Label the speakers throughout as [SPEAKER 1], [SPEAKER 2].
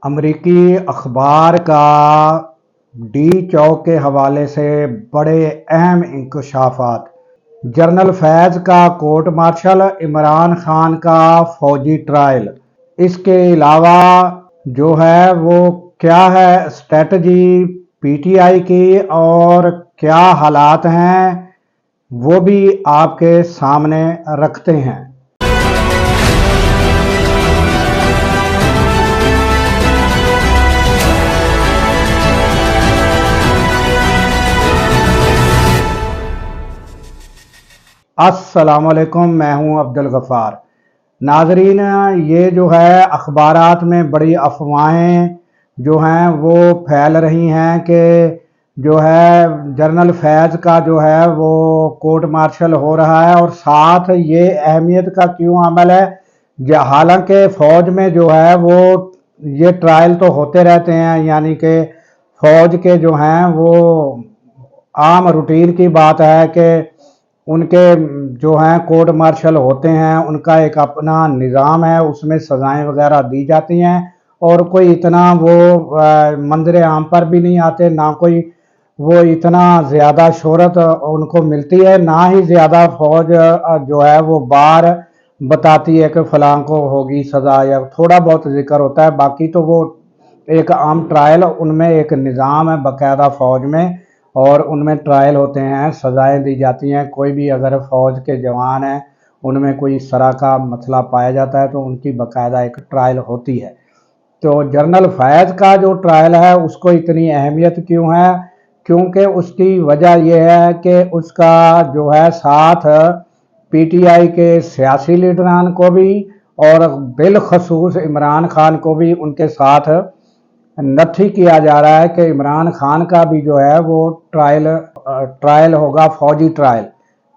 [SPEAKER 1] अमरीकी अखबार का डी चौक के हवाले से बड़े अहम इंकशाफात। जनरल फैज़ का कोर्ट मार्शल, इमरान खान का फौजी ट्रायल। इसके अलावा जो है वो क्या है स्ट्रेटजी पीटीआई की और क्या हालात हैं वो भी आपके सामने रखते हैं। अस्सलामुअलैकुम, मैं हूं अब्दुल गफ़ार। नाजरीन, ये जो है अखबारात में बड़ी अफवाहें जो हैं वो फैल रही हैं कि जो है जनरल फैज़ का जो है वो कोर्ट मार्शल हो रहा है और साथ ये अहमियत का क्यों अमल है। हालांकि फ़ौज में जो है वो ये ट्रायल तो होते रहते हैं, यानी कि फ़ौज के जो हैं वो आम रूटीन की बात है कि उनके जो हैं कोर्ट मार्शल होते हैं, उनका एक अपना निज़ाम है, उसमें सज़ाएं वगैरह दी जाती हैं और कोई इतना वो मंजर आम पर भी नहीं आते, ना कोई वो इतना ज़्यादा शोहरत उनको मिलती है, ना ही ज़्यादा फ़ौज जो है वो बार बताती है कि फ़लाँ को होगी सज़ा, या थोड़ा बहुत जिक्र होता है। बाकी तो वो एक आम ट्रायल, उनमें एक निज़ाम है बाकायदा फ़ौज में, और उनमें ट्रायल होते हैं, सज़ाएं दी जाती हैं। कोई भी अगर फ़ौज के जवान हैं उनमें कोई इस तरह का मसला पाया जाता है तो उनकी बाकायदा एक ट्रायल होती है। तो जनरल फैज़ का जो ट्रायल है उसको इतनी अहमियत क्यों है? क्योंकि उसकी वजह यह है कि उसका जो है साथ पीटीआई के सियासी लीडरान को भी और बिलखसूस इमरान खान को भी उनके साथ नथी किया जा रहा है कि इमरान खान का भी जो है वो ट्रायल होगा, फौजी ट्रायल,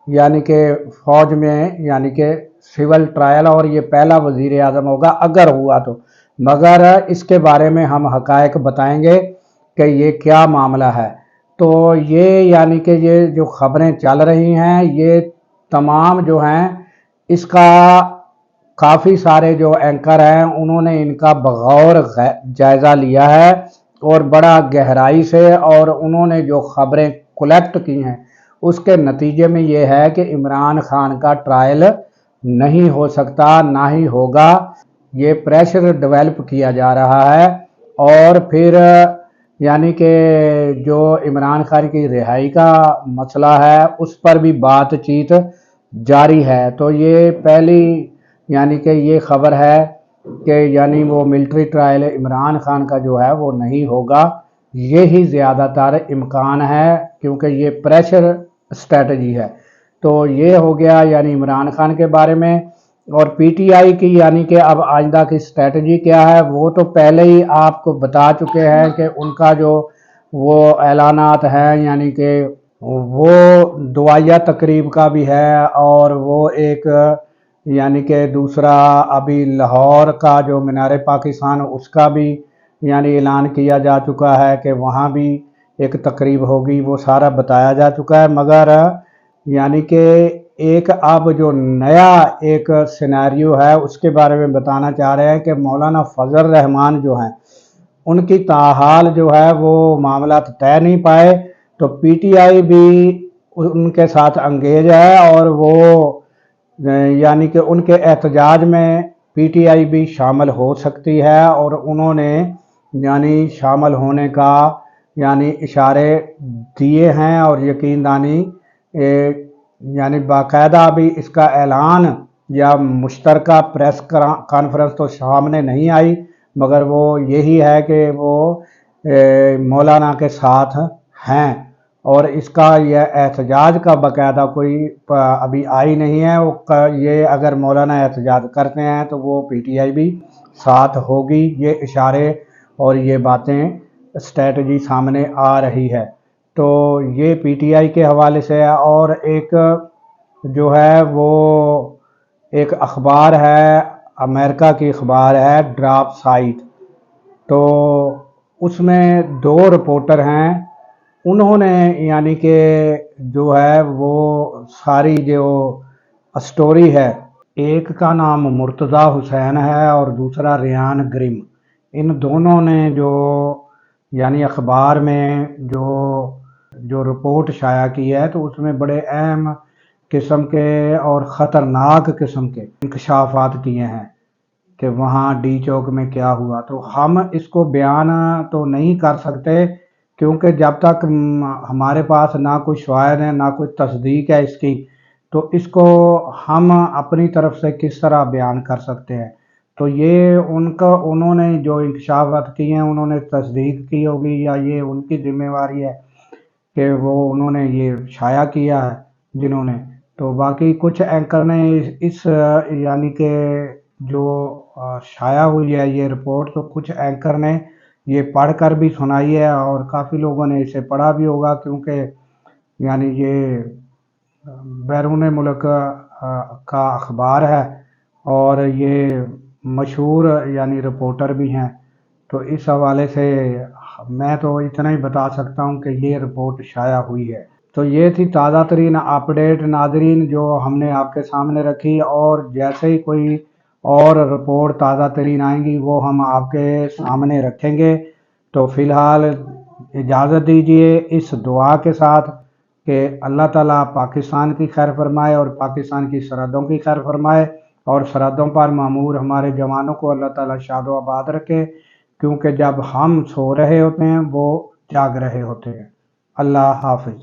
[SPEAKER 1] यानी कि फ़ौज में, यानी कि सिविल ट्रायल, और ये पहला वज़ीर आज़म होगा अगर हुआ तो। मगर इसके बारे में हम हक़ाइक़ बताएंगे कि ये क्या मामला है। तो ये यानी कि ये जो ख़बरें चल रही हैं ये तमाम जो हैं, इसका काफ़ी सारे जो एंकर हैं उन्होंने इनका बग़ौर जायज़ा लिया है और बड़ा गहराई से, और उन्होंने जो ख़बरें कलेक्ट की हैं उसके नतीजे में ये है कि इमरान खान का ट्रायल नहीं हो सकता, ना ही होगा। ये प्रेशर डेवलप किया जा रहा है और फिर यानी कि जो इमरान खान की रिहाई का मसला है उस पर भी बातचीत जारी है। तो ये पहली यानी कि ये ख़बर है कि यानी वो मिलिट्री ट्रायल इमरान खान का जो है वो नहीं होगा, ये ही ज़्यादातर इम्कान है क्योंकि ये प्रेशर स्ट्रेटजी है। तो ये हो गया यानी इमरान खान के बारे में। और पीटीआई की यानी कि अब आइंदा की स्ट्रेटजी क्या है वो तो पहले ही आपको बता चुके हैं कि उनका जो वो ऐलानात हैं, यानी कि वो दुआया तकरीब का भी है और वो एक यानी कि दूसरा अभी लाहौर का जो मीनार पाकिस्तान उसका भी यानी ऐलान किया जा चुका है कि वहाँ भी एक तकरीब होगी, वो सारा बताया जा चुका है। मगर यानी कि एक अब जो नया एक सिनेरियो है उसके बारे में बताना चाह रहे हैं कि मौलाना फजल रहमान जो हैं उनकी ताहाल जो है वो मामला तय नहीं पाए, तो पीटीआई भी उनके साथ अंगेज है और वो यानी कि उनके एहतजाज में पीटीआई भी शामिल हो सकती है और उन्होंने यानी शामिल होने का यानी इशारे दिए हैं और यकीनदानी यानी बाकायदा अभी इसका ऐलान या मुश्तरका प्रेस कॉन्फ्रेंस तो सामने नहीं आई, मगर वो यही है कि वो मौलाना के साथ हैं और इसका यह एहतजाज का बाकायदा कोई अभी आई नहीं है। वो ये अगर मौलाना एहतजाज करते हैं तो वो पीटीआई भी साथ होगी। ये इशारे और ये बातें स्ट्रेटजी सामने आ रही है। तो ये पीटीआई के हवाले से है। और एक जो है वो एक अखबार है, अमेरिका की अखबार है ड्रॉप साइट, तो उसमें दो रिपोर्टर हैं, उन्होंने यानी कि जो है वो सारी जो स्टोरी है, एक का नाम मुर्तज़ा हुसैन है और दूसरा रियान ग्रिम, ان دونوں نے جو یعنی اخبار میں جو رپورٹ شائع کی ہے تو اس میں بڑے اہم قسم کے اور خطرناک قسم کے انکشافات کیے ہیں کہ وہاں ڈی چوک میں کیا ہوا۔ تو ہم اس کو بیان تو نہیں کر سکتے کیونکہ جب تک ہمارے پاس نہ کوئی شواہد ہے نہ کوئی تصدیق ہے اس کی، تو اس کو ہم اپنی طرف سے کس طرح بیان کر سکتے ہیں۔ تو یہ انہوں نے جو انکشافات کیے ہیں انہوں نے تصدیق کی ہوگی یا یہ ان کی ذمہ داری ہے کہ وہ انہوں نے یہ شائع کیا ہے جنہوں نے۔ تو باقی کچھ اینکر نے اس یعنی کہ جو شائع ہوئی ہے یہ رپورٹ، تو کچھ اینکر نے یہ پڑھ کر بھی سنائی ہے اور کافی لوگوں نے اسے پڑھا بھی ہوگا کیونکہ یعنی یہ بیرون ملک کا اخبار ہے اور یہ مشہور یعنی رپورٹر بھی ہیں۔ تو اس حوالے سے میں تو اتنا ہی بتا سکتا ہوں کہ یہ رپورٹ شائع ہوئی ہے۔ تو یہ تھی تازہ ترین اپڈیٹ ناظرین جو ہم نے آپ کے سامنے رکھی، اور جیسے ہی کوئی اور رپورٹ تازہ ترین آئیں گی وہ ہم آپ کے سامنے رکھیں گے۔ تو فی الحال اجازت دیجیے اس دعا کے ساتھ کہ اللہ تعالیٰ پاکستان کی خیر فرمائے اور پاکستان کی سرحدوں کی خیر فرمائے، اور سرحدوں پر معمور ہمارے جوانوں کو اللہ تعالیٰ شاد و آباد رکھے، کیونکہ جب ہم سو رہے ہوتے ہیں وہ جاگ رہے ہوتے ہیں۔ اللہ حافظ۔